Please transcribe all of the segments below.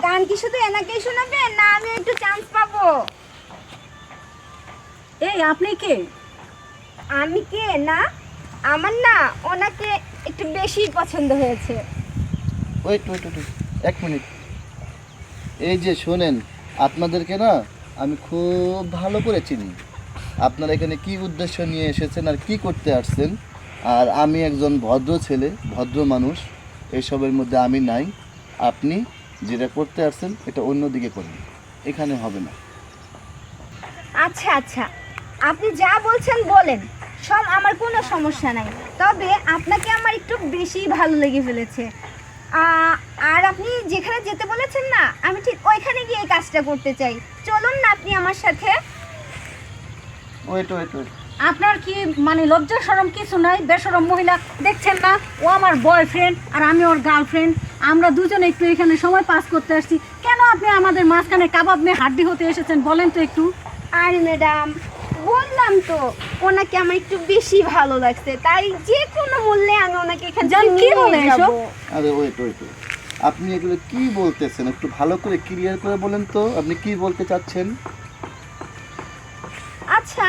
গান কি শুধু এনাকেই শোনাবে না আমি একটু চান্স পাবো? এই আপনি কে? আমি কে না, আমার না ওনাকে একটু বেশি পছন্দ হয়েছে। ওয়েট ওয়েট ওয়েট, এক মিনিট। এই যে শোনেন, আপনাদেরকে না আমি খুব ভালো করে চিনি। আপনারা এখানে কি উদ্দেশ্য নিয়ে এসেছেন আর কি করতে আসছেন। আর আমি একজন ভদ্র ছেলে, ভদ্র মানুষ, এসবের মধ্যে আমি নাই। আপনি যেটা করতে আসছেন এটা অন্যদিকে করেন, এখানে হবে না। আচ্ছা আচ্ছা, আপনি যা বলছেন বলেন, সব আমার কোনো সমস্যা নাই। তবে আপনাকে আমার একটু বেশি ভালো লেগে ফেলেছে। আর আপনি যেখানে যেতে বলেছেন না, আমি ঠিক ওইখানে গিয়ে এই কাজটা করতে চাই। চলুন না আপনি আমার সাথে। ওয়েট ওয়েট ওয়েট, আপনার কি মানে লজ্জা শরম কিছু নাই? বেশরম মহিলা, দেখছেন না ও আমার বয়ফ্রেন্ড আর আমি ওর গার্লফ্রেন্ড। আমরা দুজনে একটু এখানে সময় পাস করতে আসছি, কেন আপনি আমাদের মাঝখানে কাবাব মেয়ে হাড্ডি হতে এসেছেন বলেন তো একটু? আরে ম্যাডাম, বললাম তো ওনাকে আমার একটু বেশি ভালো লাগছে, তাই যে কোনো মূল্যে আমি ওনাকে এখান জান, থেকে কি নিয়ে বলে এসব? যাবো। আরে ওয়েট ওয়েট ওয়েট, আপনি এগুলো কি বলতেছেন? একটু ভালো করে ক্লিয়ার করে বলেন তো, আপনি কি বলতে চাচ্ছেন? আচ্ছা,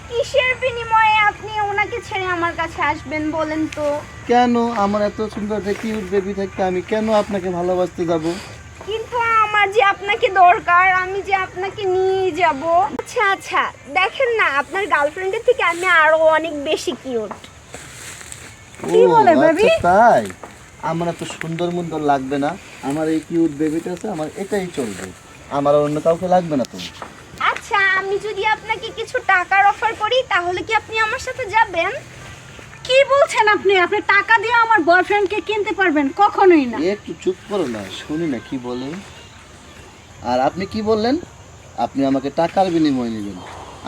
কিসের বিনিময়ে আপনি ওনাকে ছেড়ে আমার কাছে আসবেন বলেন তো? কেন আমার এত সুন্দর কিউট বেবি থাকতে আমি কেন আপনাকে ভালোবাসতে যাব? কিন্তু আমার যে আপনাকে দরকার, আমি যে আপনাকে নিয়ে যাব। আচ্ছা আচ্ছা, দেখেন না আপনার গার্লফ্রেন্ডের থেকে আমি আরো অনেক বেশি কিউট। কি বলে baby? তাই আমার এত সুন্দর মুন্দর লাগবে না, আমার এই কিউট বেবিটা আছে, আমার এটাই চলবে, আমার আর অন্য কাউকে লাগবে না। তুমি আচ্ছা, আমি যদি আপনাকে কিছু টাকার অফার করি তাহলে কি আপনি আমার সাথে যাবেন? কি বলছেন আপনি? আপনি টাকা দিয়ে আমার বয়ফ্রেন্ডকে কিনতে পারবেন? কখনোই না। একটু চুপ করো না, শুনি না কি বলেন। আর আপনি কি বললেন? আপনি আমাকে টাকার বিনিময়ে নেবেন?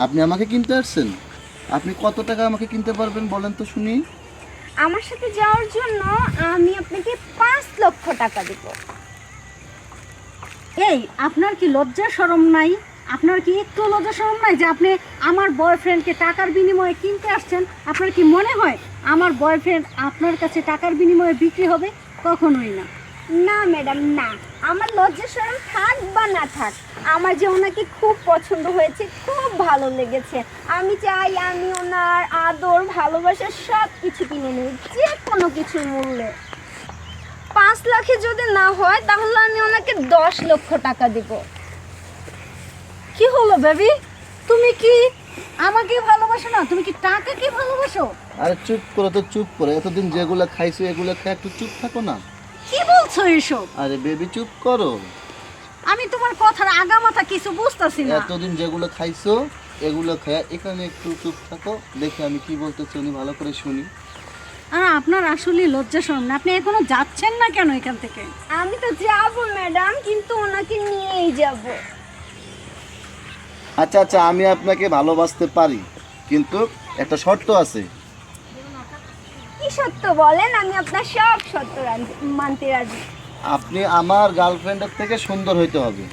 আপনি আমাকে কিনতে আসছেন? আপনি কত টাকা আমাকে কিনতে পারবেন বলেন তো শুনি। আমার সাথে যাওয়ার জন্য আমি আপনাকে 5 লক্ষ টাকা দেব। এই আপনার কি লজ্জা শরম নাই? আপনার কি একটু লজ্জা শরম নাই যে আপনি আমার বয়ফ্রেন্ডকে টাকার বিনিময়ে কিনতে আসছেন? আপনার কি মনে হয় আমার বয়ফ্রেন্ড আপনার কাছে টাকার বিনিময়ে বিক্রি হবে? কখনোই না। না ম্যাডাম, না। আমার লজ্জা শরম থাক বা না থাক, আমার যে ওনাকে খুব পছন্দ হয়েছে, খুব ভালো লেগেছে। আমি চাই আমি ওনার আদর ভালোবাসা সব কিছু কিনে নিই, যে কোনো কিছুর মূল্যে। 5 লাখে যদি না হয় তাহলে আমি ওনাকে 10 লক্ষ টাকা দেব। কি হলো বেবি? তুমি কি আমাকে ভালোবাসো না? তুমি কি টাকাকে ভালোবাসো? আরে চুপ করো তো, চুপ করো। এতদিন যেগুলো খাইছো এগুলো খেয়ে একটু চুপ থাকো না। কি বলছো এসব? আরে বেবি চুপ করো। আমি তোমার কথার আগামাথা কিছু বুঝতেছি না। এতদিন যেগুলো খাইছো এগুলো খেয়ে এখানে একটু চুপ থাকো, দেখি আমি কি বলতেছি উনি ভালো করে শুনি। আর আপনার আসলে লজ্জা শরম না? আপনি এখনো যাচ্ছেন না কেন এখান থেকে? আমি তো যাব ম্যাডাম, কিন্তু ওনাকে নিয়েই যাব। আচ্ছা আচ্ছা, আমি আপনাকে ভালোবাসতে পারি, কিন্তু একটা শর্ত আছে। কি সত্য বলেন, আমি আপনার সব সত্য মানতে রাজি। আপনি আমার গার্লফ্রেন্ডের থেকে সুন্দর হইতে হবে।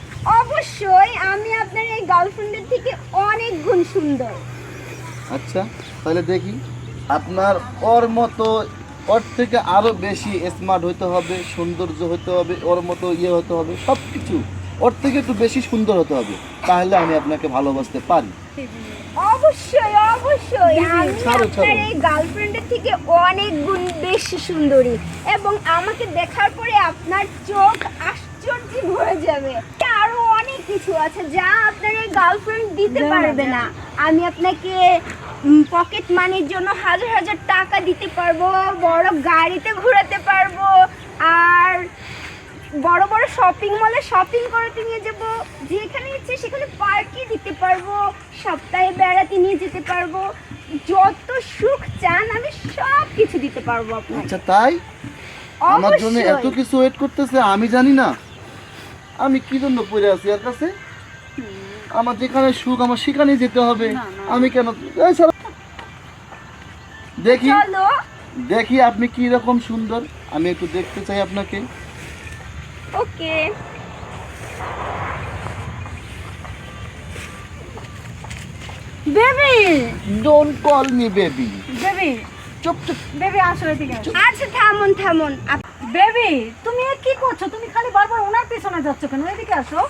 অবশ্যই, আমি আপনার এই গার্লফ্রেন্ডের থেকে অনেক গুণ সুন্দর। আচ্ছা তাহলে দেখি, আপনার ওর মতো, ওর থেকে আরো বেশি স্মার্ট হইতে হবে, সৌন্দর্য হতে হবে, ওর মতো ইয়ে হতে হবে, সব কিছু ওর থেকে একটু বেশি সুন্দর হতে হবে, তাহলে আমি আপনাকে ভালোবাসতে পারি। অবশ্যই অবশ্যই, আমি ছাড়ো, আপনার ছাড়ো। এই গার্লফ্রেন্ডের থেকে অনেক গুণ বেশি সুন্দরী, এবং আমাকে দেখার পরে আপনার চোখ আশ্চর্য ভরে যাবে। আরো অনেক কিছু আছে যা আপনার এই গার্লফ্রেন্ড দিতে পারবে না। আমি আপনাকে পকেট মানির জন্য হাজার হাজার টাকা দিতে পারবো, বড় গাড়িতে ঘোরাতে পারবো, আর বড় বড় শপিং মলে শপিং করতে নিয়ে যাব, যেখানে ইচ্ছে সেখানে পার্কে দিতে পারবো, সপ্তাহে বেড়াতে নিয়ে যেতে পারবো। যত সুখ চান আমি সব কিছু দিতে পারবো আপনাকে। আচ্ছা তাই? আমার জন্য এত অবশ্যই। কিছু ওয়েট করতেছে, আমি জানি না আমি কি জন্য পড়ে আছি এর কাছে। আমার যেখানে সুখ আমার সেখানে যেতে হবে, আমি কেন? এই শালা। দেখি চলো। দেখি আপনি কি রকম সুন্দর, আমি একটু দেখতে চাই আপনাকে। Okay. Baby, don't call me baby. Baby, চুপ চুপ। বেবি আসো এদিকে আসো। আচ্ছা থামুন থামুন বেবি তুমি এ কি করছো? তুমি খালি বারবার ওনার পিছনে যাচ্ছ কেন? এদিকে আসো।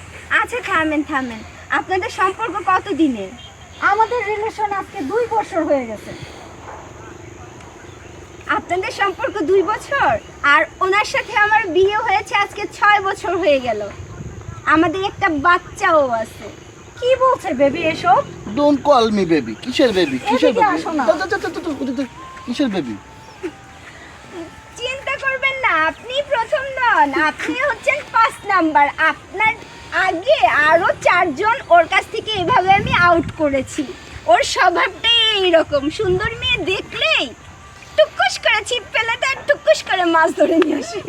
আচ্ছা থামেন থামেন, আপনাদের সম্পর্ক কত দিনের? আমাদের রিলেশন আজকে 2 বছর হয়ে গেছে। আপনাদের সম্পর্ক 2 বছর, আর ওনার সাথে আমার বিয়ে হয়েছে আজকে 6 বছর হয়ে গেল। আমাদের একটা বাচ্চাও আছে। কি বলছে বেবি এসব? Don't call me baby. কিসের বেবি? কিসের এদিকে বেবি? আসো না। কিসের বেবি? চিন্তা করবেন না, আপনি প্রথম নন, আপনি হচ্ছেন 5 নাম্বার। আপনার আগে আরো 4 জন ওর কাছ থেকে এভাবে আমি আউট করেছি। ওর স্বভাবটাই এইরকম, সুন্দর মেয়ে দেখলেই টুকুস করে ছিপ ফেলে তার টুকুস করে মাছ ধরে নিয়ে আসে।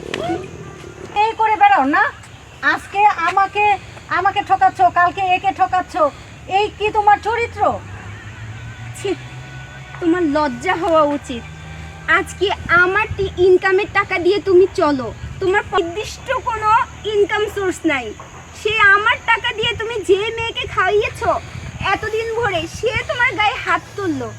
এই করে বেড়াও না। আজকে আমাকে ঠকাচ্ছ, কালকে একে ঠকাচ্ছ। এই কি তোমার চরিত্র? ছি, তোমার লজ্জা হওয়া উচিত। আজকে আমার ইনকামের টাকা দিয়ে তুমি চলো, তোমার নির্দিষ্ট কোনো ইনকাম সোর্স নাই। সে আমার টাকা দিয়ে তুমি যে মেয়েকে খাইয়েছো এতদিন ভরে, সে তোমার গায়ে হাত তুললো।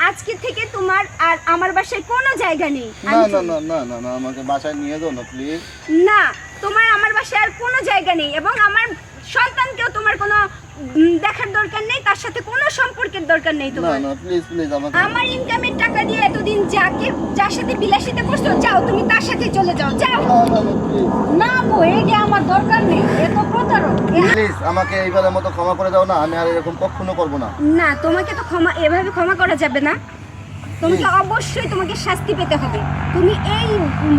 আজকে থেকে তোমার আর আমার বাসায় কোনো জায়গা নেই। না আমি না চলি। না না না না, আমাকে বাসায় নিয়ে যাও না প্লিজ। না, তোমার আমার বাসায় আর কোনো জায়গা নেই, এবং আমার সন্তানকেও তোমার কোনো দেখার দরকার নেই, তার সাথে কোনো সম্পর্কের দরকার নেই না তোমার। না প্লিজ প্লিজ আমাকে। আমার ইনকামের টাকা দিয়ে এতদিন যার সাথে বিলাসিতা করছো, যাও তুমি তার সাথে চলে যাও, যাও। না না না প্লিজ না বউ, এই যে আমার দরকার নেই। এ তো প্রতারক। প্লিজ আমাকে এইবারের মতো ক্ষমা করে দাও না, আমি আর এরকম কখনো করবো না। না, তোমাকে তো এভাবে ক্ষমা করা যাবে না। তোমাকে অবশ্যই তোমাকে শাস্তি পেতে হবে। তুমি এই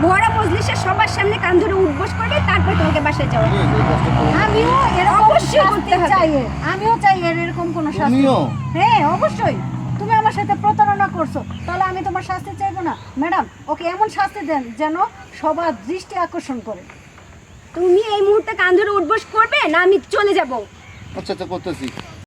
ভরা মজলিসের সবার সামনে কান ধরে উঠবোস করবে, তারপর তোমাকে বাসায় যাও। প্লিজ এই কাজটা করো না। আমিও এরকম অবশ্যই শাস্তি করতে হবে। চাই এর। আমিও চাই এর এরকম কোনো শাস্তি। তুমিও? হ্যাঁ অবশ্যই। তুমি আমার সাথে প্রতারণা করছো, তাহলে আমি তোমার শাস্তি চাইবো না? ম্যাডাম, ওকে এমন শাস্তি দেন যেন সবার দৃষ্টি আকর্ষণ করে। তুমি এই মুহূর্তে কান ধরে উঠবোস করবে না, আমি চলে যাব। আচ্ছা আচ্ছা করতেছি।